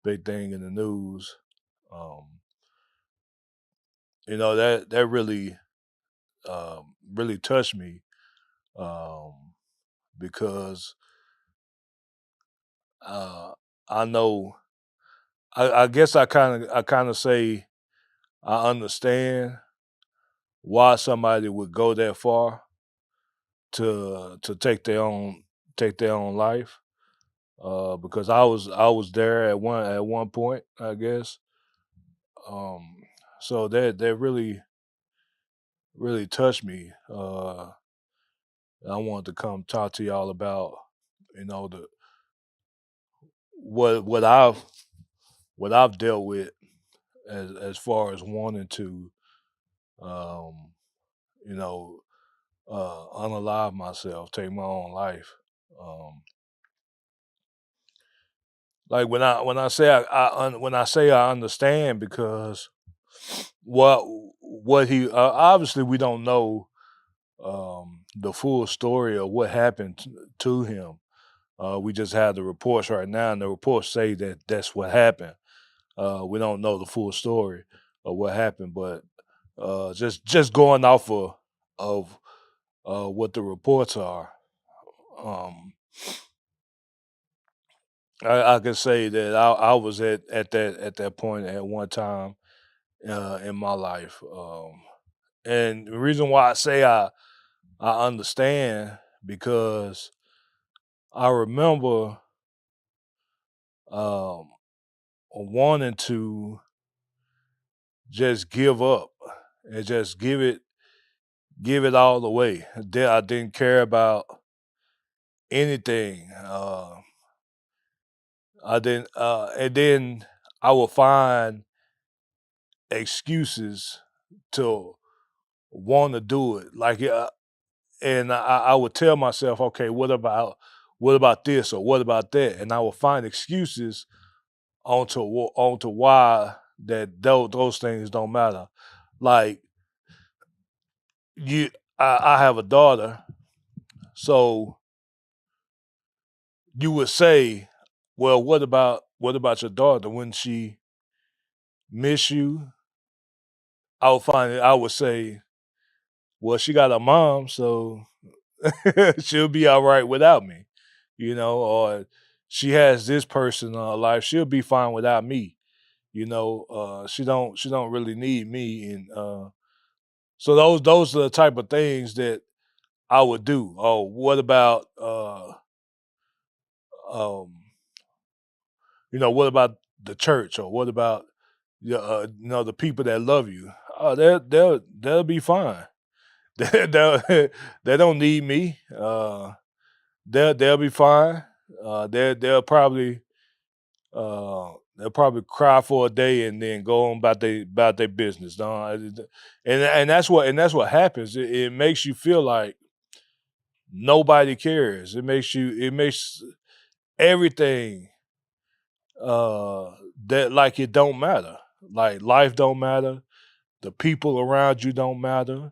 big thing in the news. Um, that really touched me, um, because uh, I know. I guess I kind of say I understand why somebody would go that far to take their own life. Because I was there at one point, I guess. Um, so that really touched me. I wanted to come talk to y'all about the what I've dealt with as far as wanting to um, you know unalive myself, take my own life. Um, like when I say I understand, because what what he obviously we don't know the full story of what happened to him. We just have the reports right now, and the reports say that that's what happened. We don't know the full story of what happened, but just going off of what the reports are, um, I can say that I was at that point at one time in my life, and the reason why I say I understand, because I remember um, wanting to just give up and just give it all away. I didn't care about anything. I didn't, and then I would find excuses to want to do it. And I would tell myself, okay, what about this or what about that, and I would find excuses onto why that those things don't matter. Like you, I have a daughter, so you would say, well, what about your daughter? Wouldn't she miss you? I would say, well, she got a mom, so she'll be all right without me, or she has this person in her life, she'll be fine without me. She don't really need me, and so those are the type of things that I would do. Oh, what about um what about the church, or what about the people that love you? Oh, they'll be fine. They don't need me. They'll be fine. They'll probably cry for a day and then go on about their business. And that's what happens. It makes you feel like nobody cares. It makes everything that, like, it don't matter. Like, life don't matter. The people around you don't matter.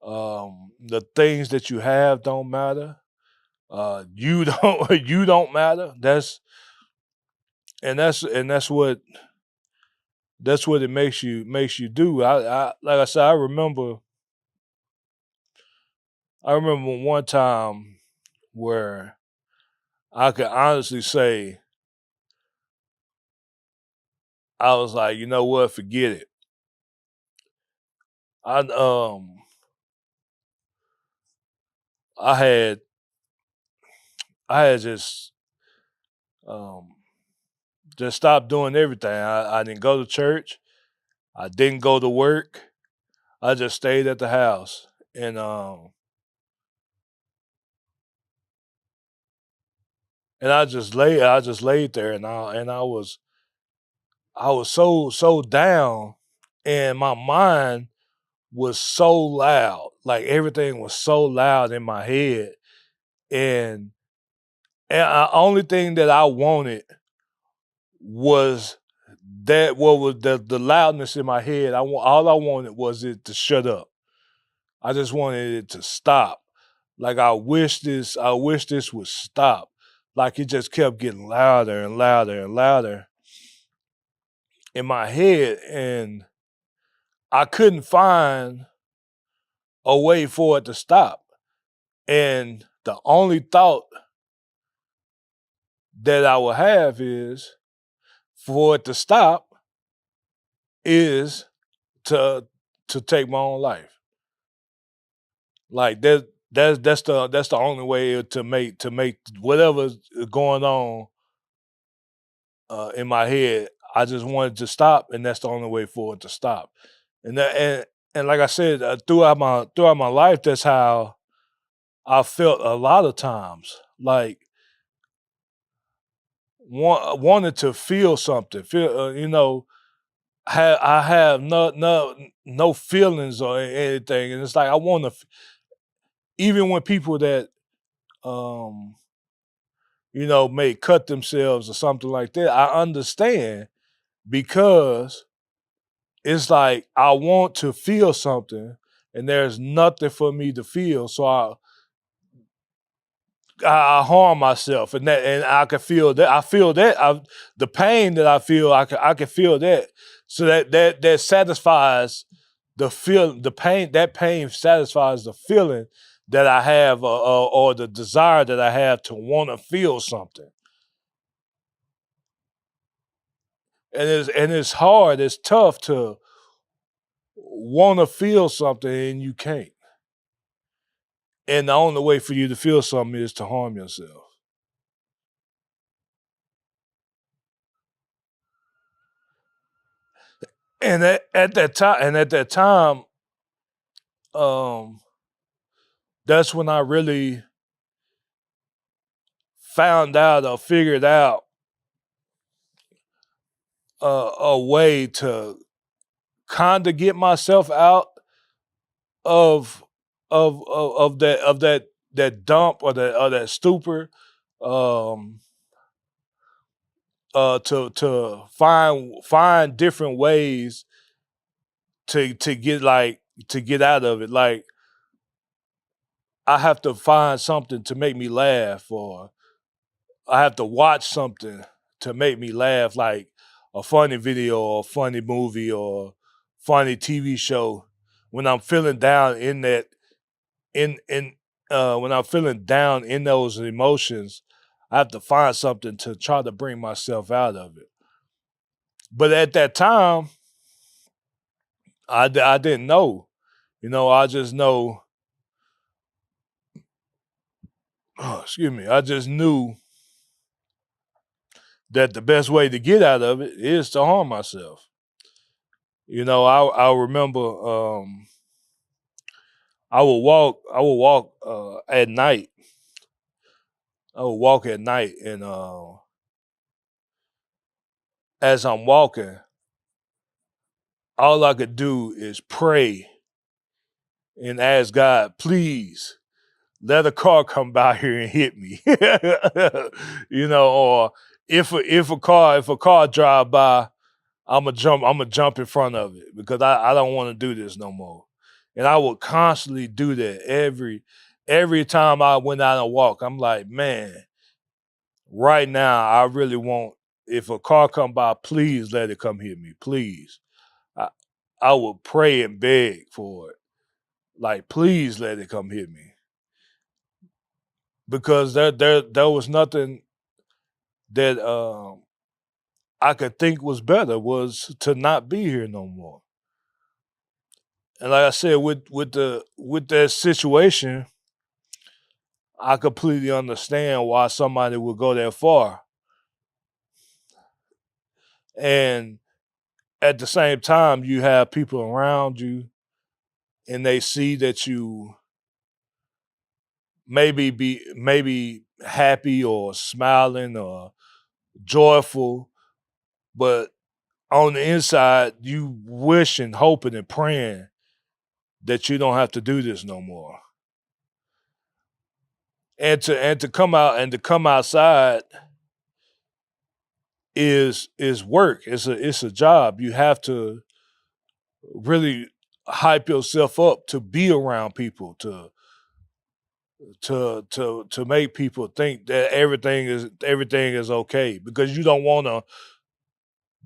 The things that you have don't matter. You don't you don't matter. That's what it makes you do. Like I said, I remember one time where I could honestly say I was like, you know what, forget it. I I had I had um just stopped doing everything. I didn't go to church. I didn't go to work. I just stayed at the house, and I just laid there, and I was so down, and my mind was so loud. Like, everything was so loud in my head, and the only thing that I wanted was that what was the loudness in my head. All I wanted was it to shut up. I just wanted it to stop. Like, I wish this would stop. Like, it just kept getting louder and louder and louder. in my head, and I couldn't find a way for it to stop. And the only thought that I would have is for it to stop is to take my own life. Like that's the only way to make whatever's going on in my head. I just wanted to stop, and that's the only way for it to stop. And that, and like I said, throughout my life, that's how I felt a lot of times. Like wanted to feel something, feel I have no feelings or anything, and it's like I want to, even when people that um may cut themselves or something like that, I understand because it's like I want to feel something, and there's nothing for me to feel, so I harm myself, and I can feel that. I feel that the pain that I feel. I can feel that. So that satisfies the feel. The pain, that pain satisfies the feeling that I have, or the desire that I have to want to feel something. And it's hard. It's tough to want to feel something and you can't. And the only way for you to feel something is to harm yourself. And at that time, um, that's when I really found out or figured out a way to kind of get myself out of that dump or that stupor, um, to find different ways to get to get out of it. Like I have to find something to make me laugh, or I have to watch something to make me laugh, like a funny video or a funny movie or funny TV show. When I'm feeling down in that, in when I'm feeling down in those emotions, I have to find something to try to bring myself out of it. But at that time, I didn't know. I just know. Excuse me. I just knew that the best way to get out of it is to harm myself. I remember I would walk at night. I would walk at night, and as I'm walking, all I could do is pray and ask God, please let a car come by here and hit me. Or if a car drive by, I'm gonna jump in front of it because I don't want to do this no more. And I would constantly do that every time I went out and walk. I'm like, man, right now I really want, if a car come by, please let it come hit me. Please. I I would pray and beg for it. Like, please let it come hit me. Because there was nothing that I could think was better, was to not be here no more. And like I said, with that situation, I completely understand why somebody would go that far. And at the same time, you have people around you, and they see that you maybe happy or smiling or joyful, but on the inside, you wishing, hoping, and praying that you don't have to do this no more. And to come out and to come outside is work. It's a job. You have to really hype yourself up to be around people, to make people think that everything is okay, because you don't want to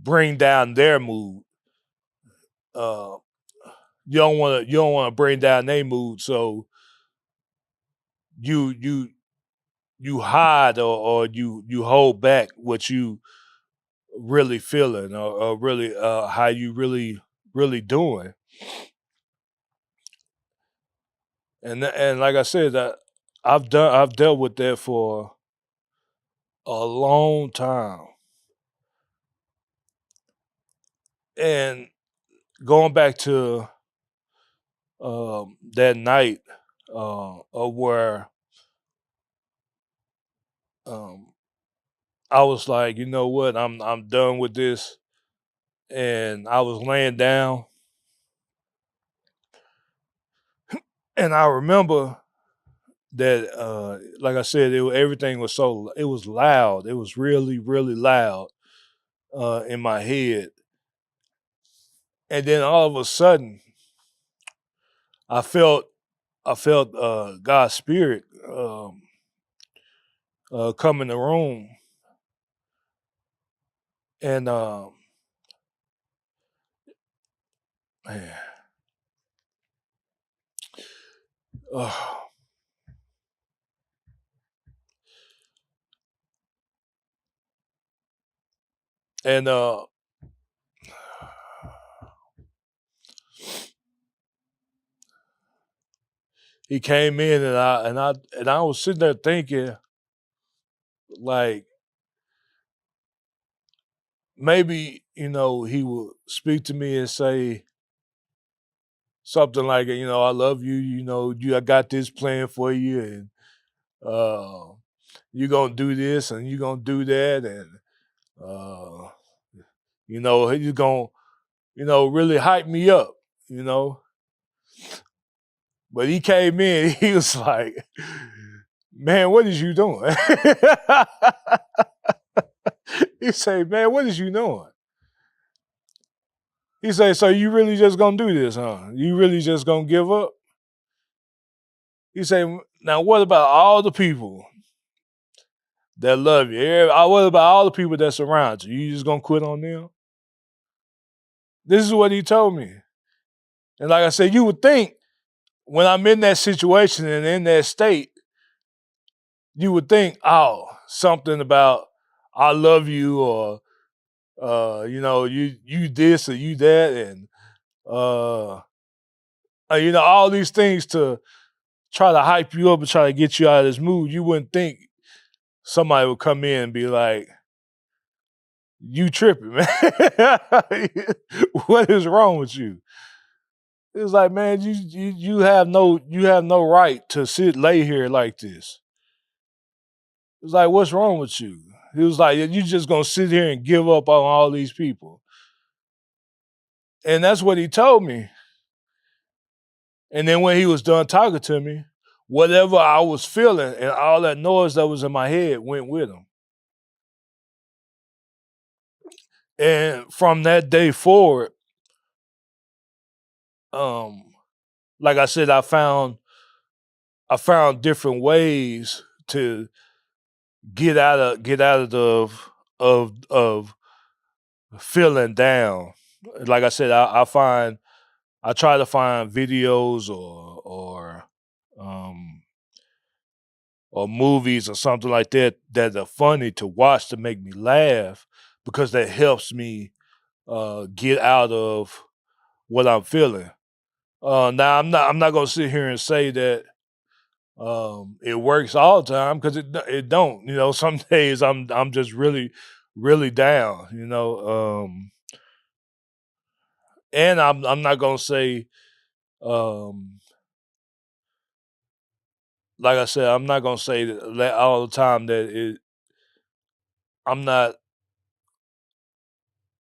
bring down their mood. Uh, you don't want to bring down their mood, so you you you hide or you hold back what you really feeling or really how you really doing. And like I said, that I've dealt with that for a long time. And going back to that night of where um, I was like, you know what, I'm done with this, and I was laying down, and I remember that, like I said, everything was it was loud. It was really loud in my head, and then all of a sudden, I felt God's spirit come in the room, and man, uh, and he came in, and I was sitting there thinking, like, maybe, he would speak to me and say something like, I love you, I got this plan for you, and uh you're gonna do this and you're gonna do that, and uh he's gonna, really hype me up, you know. But he came in, he was like, man, what is you doing? He say, man, what is you doing? He say, so you really just gonna do this, huh? You really just gonna give up? He say, now what about all the people that love you? What about all the people that surround you? You just gonna quit on them? This is what he told me. And like I said, you would think when I'm in that situation and in that state, you would think, oh, something about I love you, or you this or you that, and all these things to try to hype you up and try to get you out of this mood. You wouldn't think somebody would come in and be like, you tripping, man. What is wrong with you? It's like, man, you have no right to lay here like this. It's like, what's wrong with you? He was like, you just gonna sit here and give up on all these people. And that's what he told me. And then when he was done talking to me, whatever I was feeling and all that noise that was in my head went with him. And from that day forward, like I said, I found different ways to get out of feeling down. Like I said, I try to find videos um or movies or something like that that are funny to watch to make me laugh, because that helps me get out of what I'm feeling. Now I'm not gonna sit here and say that it works all the time, because it don't. Some days I'm just really down. And I'm not gonna say, um, like I said, I'm not gonna say that all the time that I'm not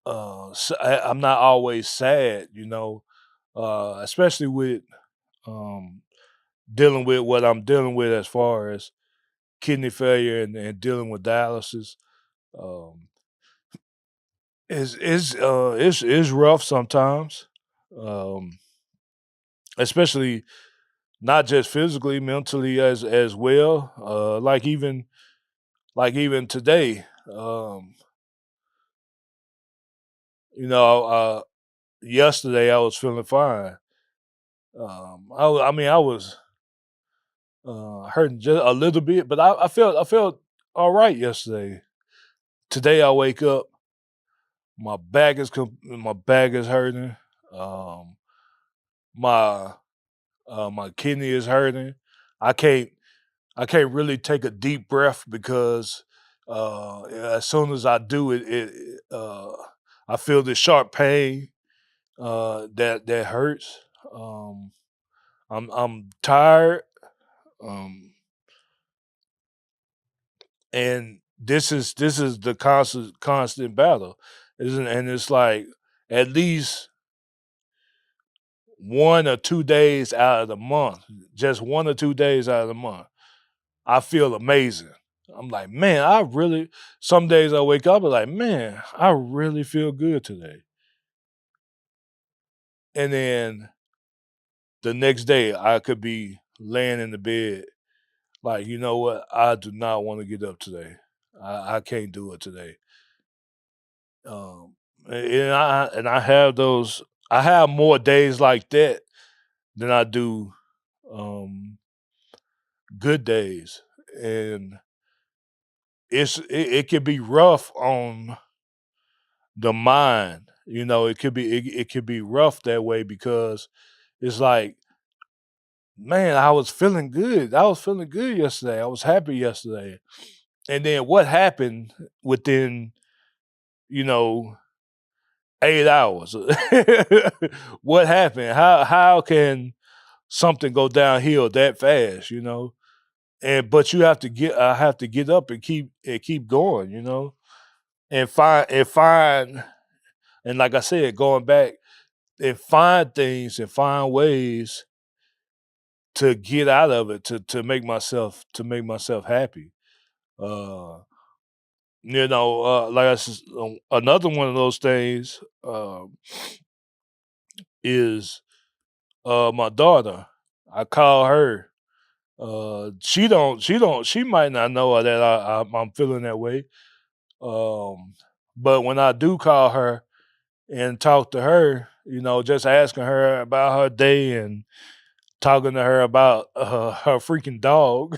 I'm not always sad. Especially with um, dealing with what I'm dealing with as far as kidney failure and dealing with dialysis. Um, it's rough sometimes, um, especially not just physically, mentally as well. Like even today, You know, yesterday I was feeling fine. I mean, I was hurting just a little bit, but I felt all right yesterday. Today I wake up, my back is hurting. Um, my my kidney is hurting. I can't I can't really take a deep breath because as soon as I do I feel this sharp pain that hurts. Um, I'm tired, um, and this is the constant battle, isn't? And it's like at least 1 or 2 days out of the month, just 1 or 2 days out of the month, I feel amazing. I'm like, man, I really. Some days I wake up and like, man, I really feel good today. And then the next day, I could be laying in the bed, like, you know what? I do not want to get up today. I can't do it today. Um, and I have those. I have more days like that than I do um, good days, and it can be rough on the mind. You know, it could be rough that way because it's like, man, I was feeling good. I was feeling good yesterday. I was happy yesterday. And then what happened within, you know, 8 hours? What happened? How can something go downhill that fast, you know? And but you have to get I have to get up and keep going, you know, and find and like I said, going back and find things and find ways to get out of it to make myself happy. Uh, like another one of those things is my daughter. I call her. She might not know that I'm feeling that way. Um, but when I do call her and talk to her, you know, just asking her about her day and talking to her about her freaking dog.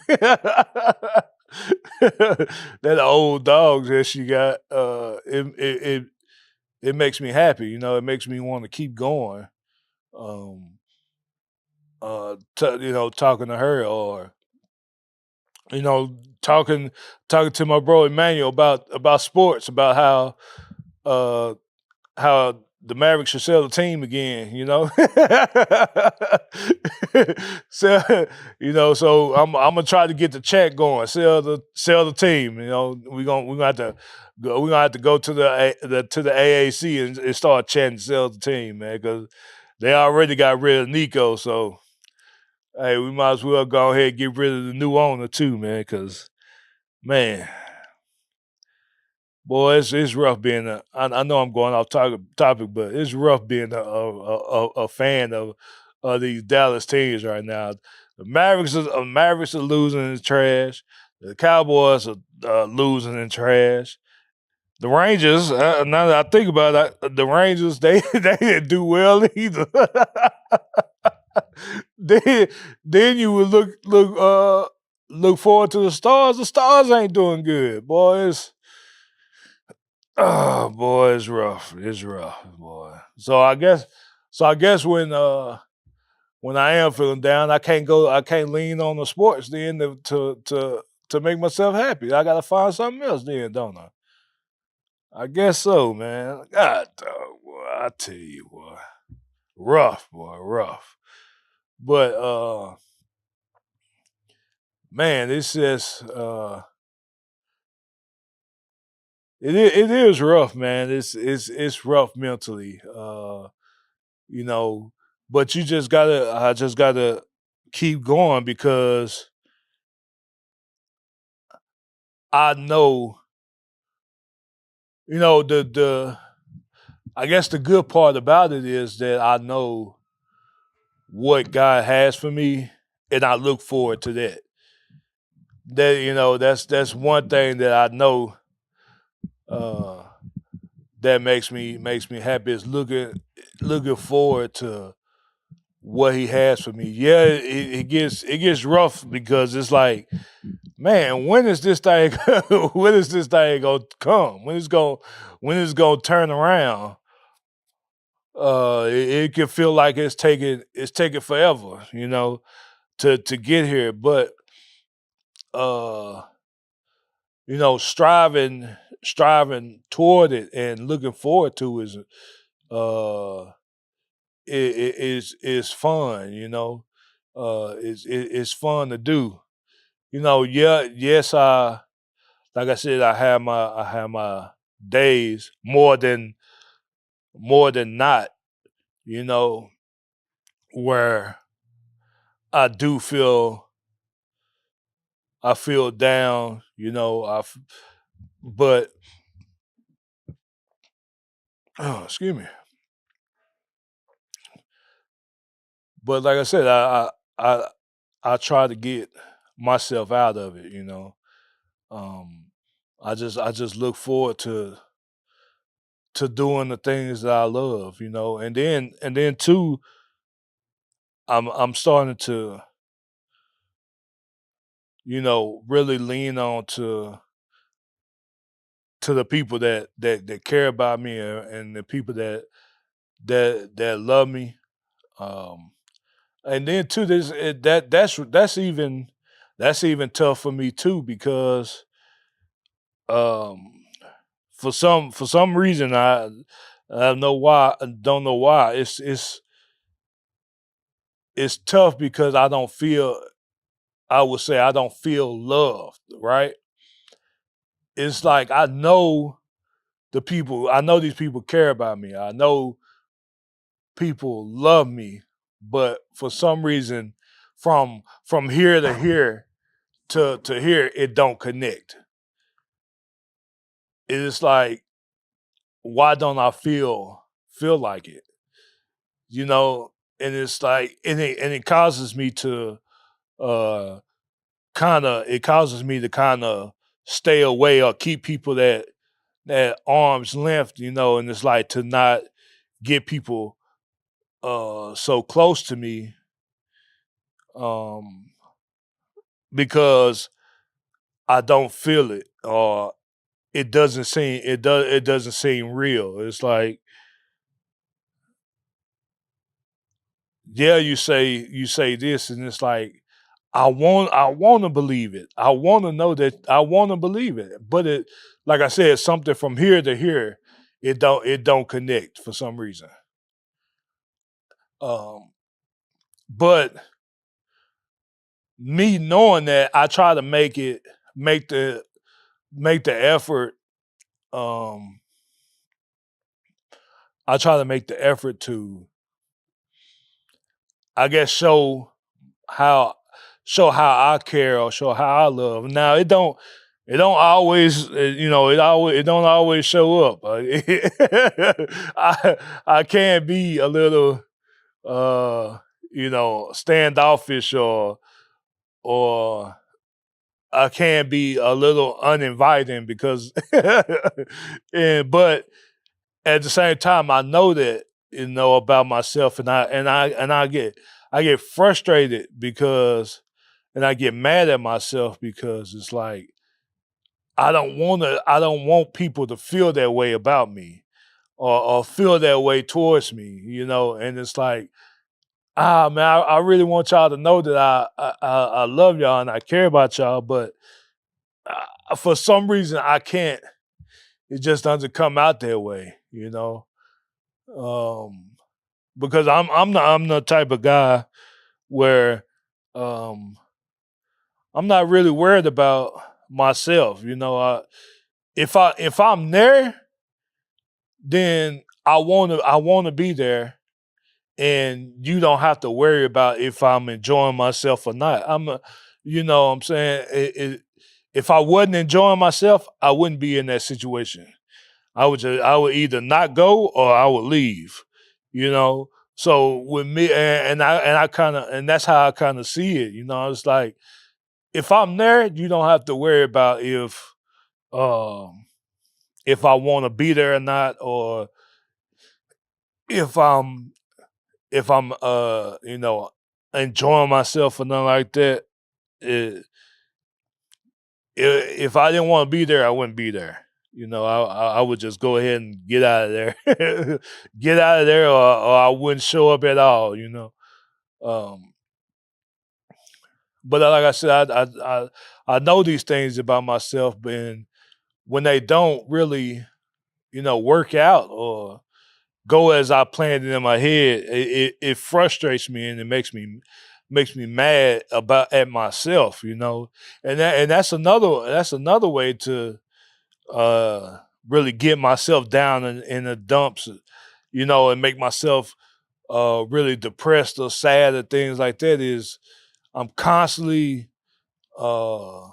That old dog that she got. It makes me happy. You know, it makes me want to keep going. Um, talking to her, or you know, talking to my bro Emmanuel about sports, about uh how the Mavericks should sell the team again, you know. So so I'm gonna try to get the check going, sell the team. You know, we're gonna have to go to to the AAC and start chanting sell the team, man, because they already got rid of Nico. So hey, we might as well go ahead and get rid of the new owner too, man, because man, boy, it's rough being a. I know I'm going off topic, but it's rough being a fan of these Dallas teams right now. The Mavericks are losing in trash. The Cowboys are losing in trash. The Rangers, now that I think about it, the Rangers they didn't do well either. then then you would look forward to the Stars. The Stars ain't doing good, boys. Oh boy, it's rough. It's rough, boy. So I guess when I am feeling down, I can't lean on the sports then to make myself happy. I gotta find something else then, don't I? I guess so, man. God dog, boy, I tell you, boy. Rough, boy, rough. But man, it's just it is rough, man. It's rough mentally. You know, but I just gotta keep going because I know, the I guess the good part about it is that I know what God has for me, and I look forward to that. That's one thing that I know uh that makes me happy is looking forward to what he has for me. Yeah, it gets rough because it's like, man, when is this thing when is this thing gonna come? When is gonna turn around? It can feel like it's taking forever, to get here. But uh, striving toward it and looking forward to uh is fun, it's fun to do. Yeah, yes, like I said, I have my days more than not, you know, where I do feel down, but oh, excuse me. But like I said, I I try to get myself out of it. Um, I just look forward to doing the things that I love, and then too, I'm starting to, really lean on to the people that care about me, and the people that love me. Um, and then too, that's even tough for me too, because um for some reason, I don't know why, it's tough because I would say I don't feel loved, right? It's like I know these people care about me. I know people love me, but for some reason, from here to here to here, it don't connect. It's like, why don't I feel like it? You know, and it's like, and it causes me to uh kind of stay away or keep people that arm's length, and it's like to not get people so close to me, um because I don't feel it, or it doesn't seem real. It's like, yeah, you say this, and it's like, I want to believe it. I want to know that I want to believe it, but like I said, something from here to here, it don't connect for some reason. Um, but me knowing that, I try to make the effort. Um, I try to make the effort to, I guess, how how I care, or show how I love. Now, it don't always, it don't always show up. I can be a little standoffish, or I can be a little uninviting, because but at the same time, I know that, about myself, and I get frustrated, because, and I get mad at myself, because it's like, I don't want people to feel that way about me, or feel that way towards me, and it's like, man, I really want y'all to know that I love y'all and I care about y'all, but for some reason I can't. It just doesn't come out that way. Um, because I'm the type of guy where, um, I'm not really worried about myself. If I'm there, then I wanna be there, and you don't have to worry about if I'm enjoying myself or not. What I'm saying, if I wasn't enjoying myself, I wouldn't be in that situation. I would either not go, or I would leave. You know. So with me, and I kind of, and that's how I kind of see it. It's like, if I'm there, you don't have to worry about um if I want to be there or not, or if I'm you know, enjoying myself or nothing like that. It, if I didn't want to be there, I wouldn't be there. You know, I would just go ahead and get out of there, get out of there, or I wouldn't show up at all. You know, um, but like I said, I know these things about myself, and when they don't really, you know, work out or go as I planned it in my head, it frustrates me and it makes me mad about at myself, you know. And that's another way to really get myself down in the dumps, you know, and make myself really depressed or sad or things like that is I'm constantly uh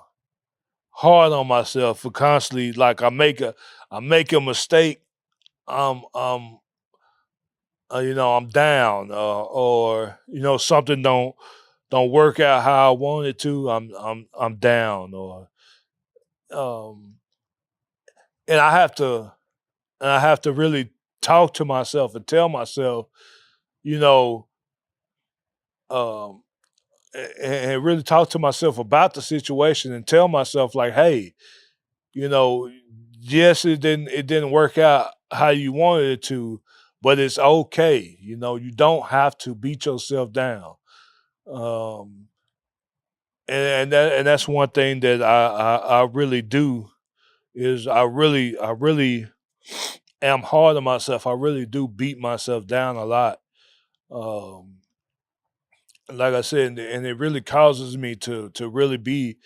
hard on myself for constantly like I make a mistake, I'm you know, I'm down, or you know, something don't work out how I want it to. I'm down, or um, and I have to really talk to myself and tell myself, you know, um, and really talk to myself about the situation and tell myself like, hey, you know, yes, it didn't work out how you wanted it to, but it's okay. You know, you don't have to beat yourself down. Um, and that's one thing that I really do is I really am hard on myself. I really do beat myself down a lot. Um, like I said, and it really causes me to really be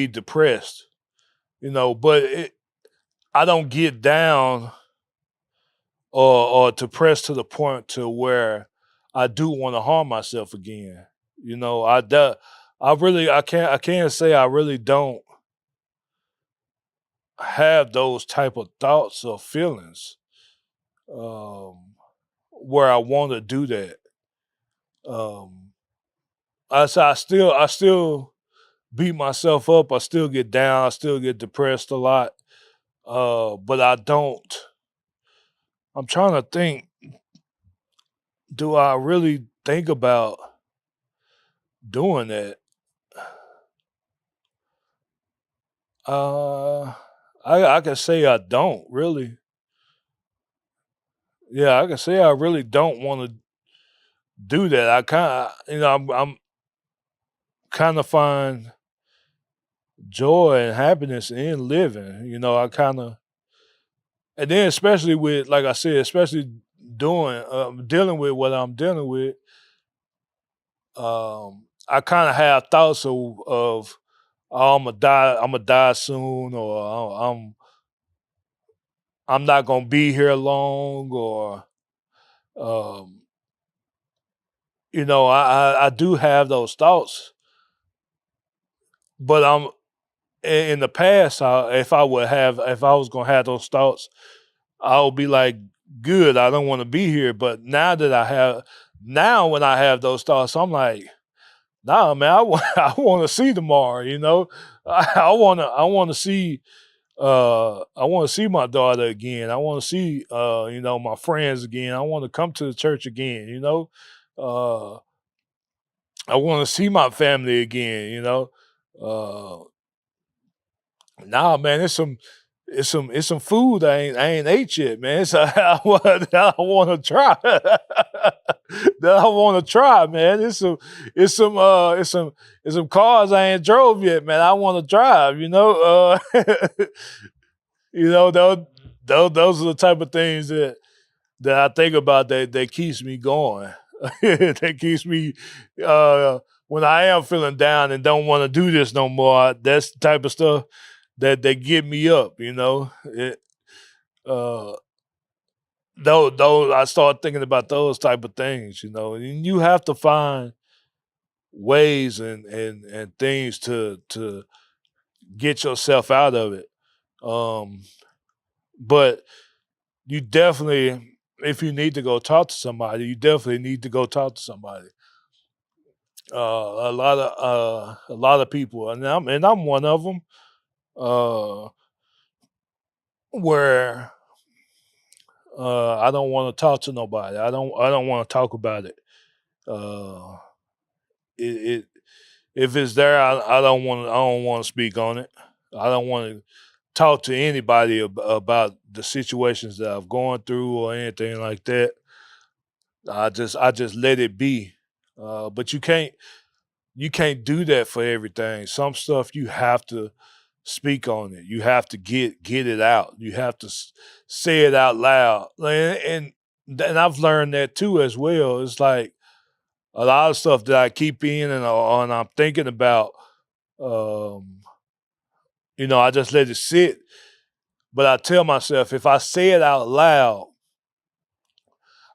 depressed. You know, but I don't get down or depressed to the point to where I do want to harm myself again. You know, I really I can't say I really don't have those type of thoughts or feelings um, where I want to do that. Um, I still beat myself up. I still get down. I still get depressed a lot. But I don't. I'm trying to think. Do I really think about doing that? Uh, I can say I don't really. Yeah, I can say I really don't want to do that. I kind of, you know, I'm kind of find joy and happiness in living. You know, I kind of, and then especially with, like I said, especially doing, dealing with what I'm dealing with. I kind of have thoughts of oh, I'm gonna die soon, or I'm not gonna be here long, or um, you know, I do have those thoughts, but in the past, if I was gonna have those thoughts, I would be like, good, I don't want to be here. But now when I have those thoughts, I'm like, nah, man, I want to see tomorrow. You know, I want to see I want to see my daughter again. I want to see you know, my friends again. I want to come to the church again. You know, uh, I want to see my family again. You know, uh, nah, man, it's some food I ain't ate yet, man. It's I want to try that I want to try, man. It's some cars I ain't drove yet, man. I want to drive, you know. You know, those are the type of things that I think about that keeps me going. That keeps me when I am feeling down and don't want to do this no more. That's the type of stuff that get me up. You know, uh, those I start thinking about those type of things. You know, and you have to find ways and things to get yourself out of it. Um, but you definitely, if you need to go talk to somebody, you definitely need to go talk to somebody. A lot of people, and I'm one of them. Uh, where I don't want to talk to nobody. I don't want to talk about it. Uh, it if it's there, I don't want to speak on it. I don't want to talk to anybody about the situations that I've gone through or anything like that. I just let it be. But you can't do that for everything. Some stuff you have to speak on it. You have to get it out. You have to say it out loud. And I've learned that too as well. It's like a lot of stuff that I keep in and I'm thinking about. Um, I just let it sit. But I tell myself if I say it out loud,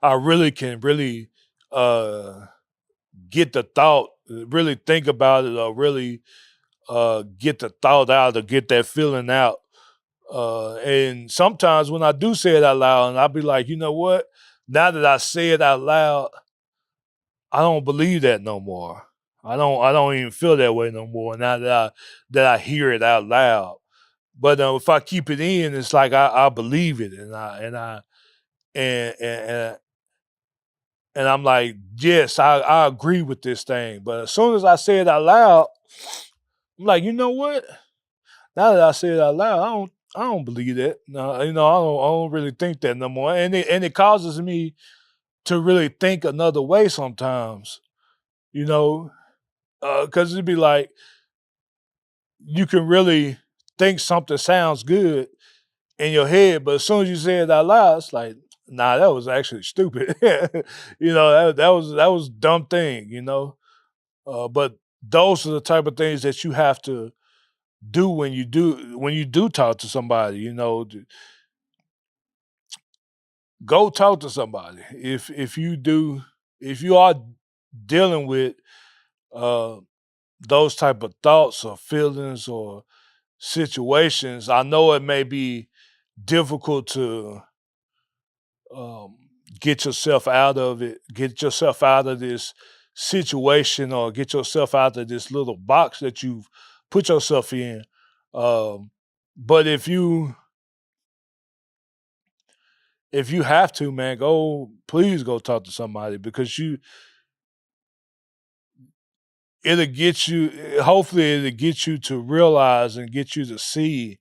I really can really uh, get the thought, really think about it, or really get the thought out, or get that feeling out. And sometimes when I do say it out loud, and I'll be like, you know what? Now that I say it out loud, I don't believe that no more. I don't even feel that way no more. Now that I hear it out loud. But if I keep it in, it's like I believe it, and and I'm like, yes, I agree with this thing. But as soon as I say it out loud, I'm like, you know what? Now that I say it out loud, I don't believe that. No, I don't really think that no more. And it causes me to really think another way sometimes. You know, because it'd be like you can really think something sounds good in your head, but as soon as you say it out loud, it's like, nah, that was actually stupid. That was a dumb thing. But those are the type of things that you have to do when you do talk to somebody. Go talk to somebody. If you are dealing with uh, those type of thoughts or feelings or situations, I know it may be difficult to um, get yourself out of it, get yourself out of this situation, or get yourself out of this little box that you've put yourself in. Um, but if you have to, man, please go talk to somebody, because it'll get you. Hopefully, it'll get you to realize and get you to see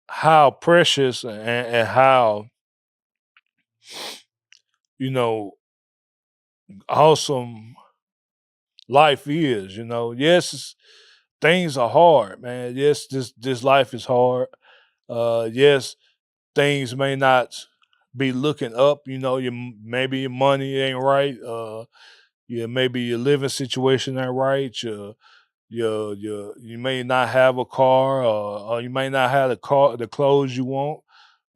how precious and how you know awesome life is. Yes, things are hard, man. Yes, this life is hard. Yes, things may not be looking up. Maybe your money ain't right. Maybe your living situation ain't right. You may not have a car, or you may not have the clothes you want,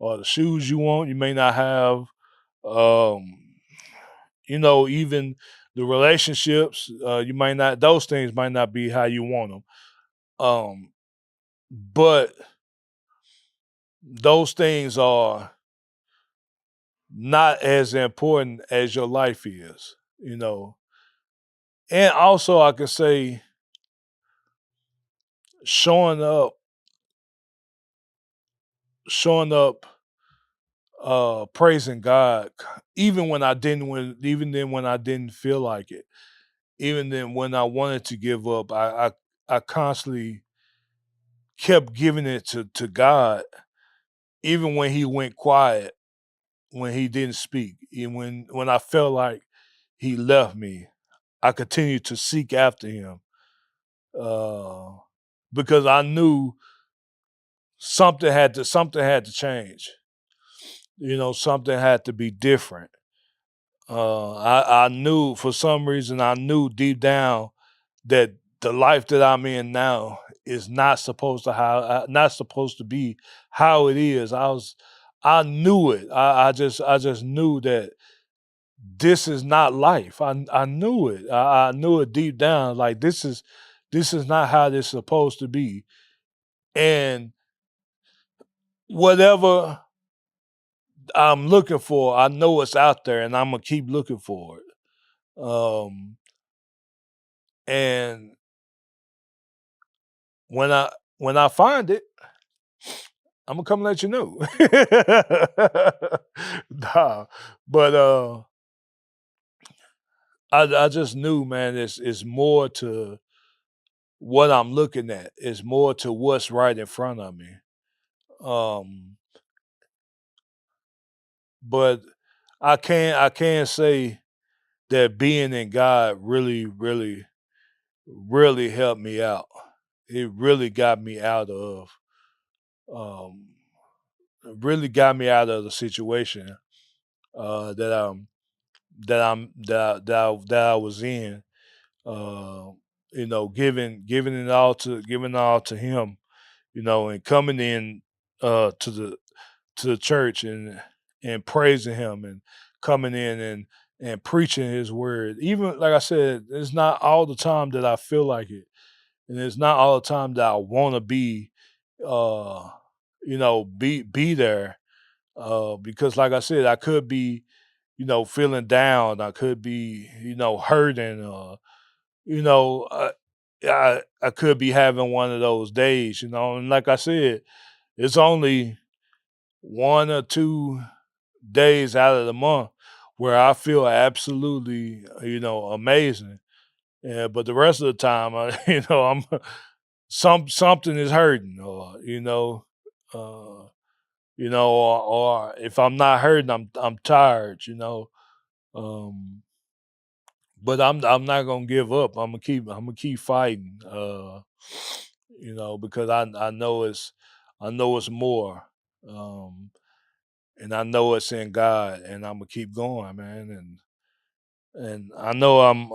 or the shoes you want. You may not have, um, even the relationships. You might not; those things might not be how you want them. Um, but those things are not as important as your life is. And also, I can say showing up, showing up, praising God, even then when I didn't feel like it, even then when I wanted to give up, I constantly kept giving it to God, even when He went quiet, when He didn't speak, and when I felt like He left me, I continued to seek after Him, uh, because I knew something had to change. Something had to be different. I knew, for some reason, I knew deep down that the life that I'm in now is not supposed to be how it is. I knew it. I just knew that this is not life. I knew it. I knew it deep down. Like, this is not how this is supposed to be. And whatever I'm looking for, I know it's out there, and I'm gonna keep looking for it. And when I find it, I'm gonna come let you know. Nah, but I just knew, man. It's more to what I'm looking at. It's more to what's right in front of me. Um, but I can say that being in God really helped me out. It really got me out of um really got me out of the situation that I was in. Uh, giving it all to him, and coming in to the church and praising him and coming in and preaching his word. Even like I said, it's not all the time that I feel like it. And it's not all the time that I want to be be there, because like I said, I could be, feeling down. I could be, hurting. You know, uh, I could be having one of those days. And like I said, it's only 1 or 2 days out of the month where I feel absolutely, amazing. Yeah, but the rest of the time, I'm something is hurting, or uh, or if I'm not hurting, I'm tired. Um, but I'm not gonna give up. I'm gonna keep fighting. Because I know it's more, um, and I know it's in God, and I'm gonna keep going, man. And I know I'm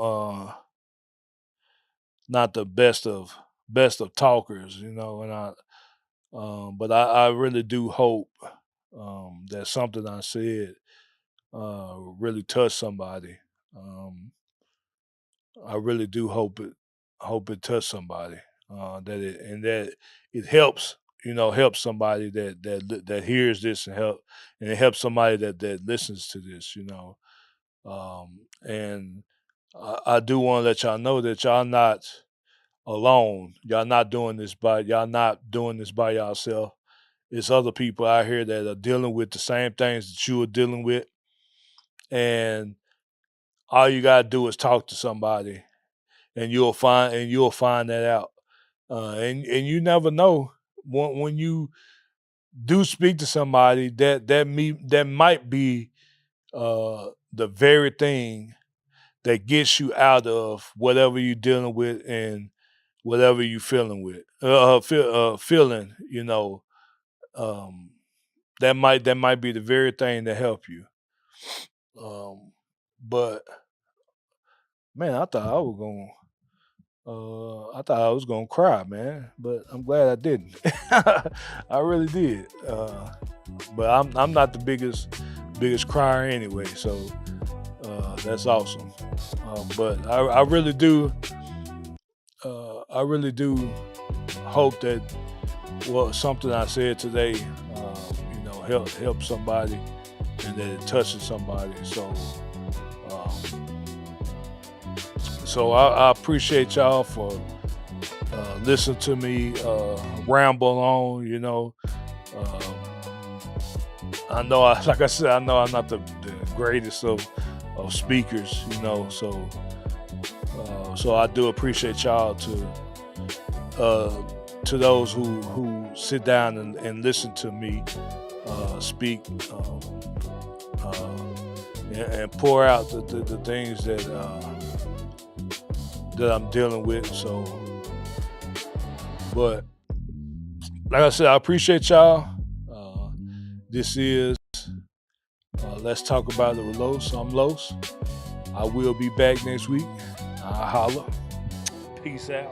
not the best of talkers, and but I really do hope that something I said really touched somebody. Um, I really do hope it touched somebody, that it helps somebody that hears this, and it helps somebody that listens to this. And I do want to let y'all know that y'all not alone. Y'all not doing this by yourself. It's other people out here that are dealing with the same things that you are dealing with, and all you gotta do is talk to somebody, and you'll find that out. And you never know when you do speak to somebody that might be the very thing that gets you out of whatever you're dealing with and whatever you feeling. Um, that might be the very thing to help you. But man, I thought I was gonna cry, man, but I'm glad I didn't. I really did. But I'm not the biggest crier anyway, so that's awesome. But I really do hope that something I said today, help somebody, and that it touches somebody. So I appreciate y'all for listening to me ramble on. Um, I know, like I said, I know I'm not the greatest of speakers. So I do appreciate y'all to those who sit down and listen to me speak, and pour out the things that I'm dealing with. So, but like I said, I appreciate y'all. This is Let's Talk About It with Los. I'm Los. I will be back next week. I'll holla. Peace out.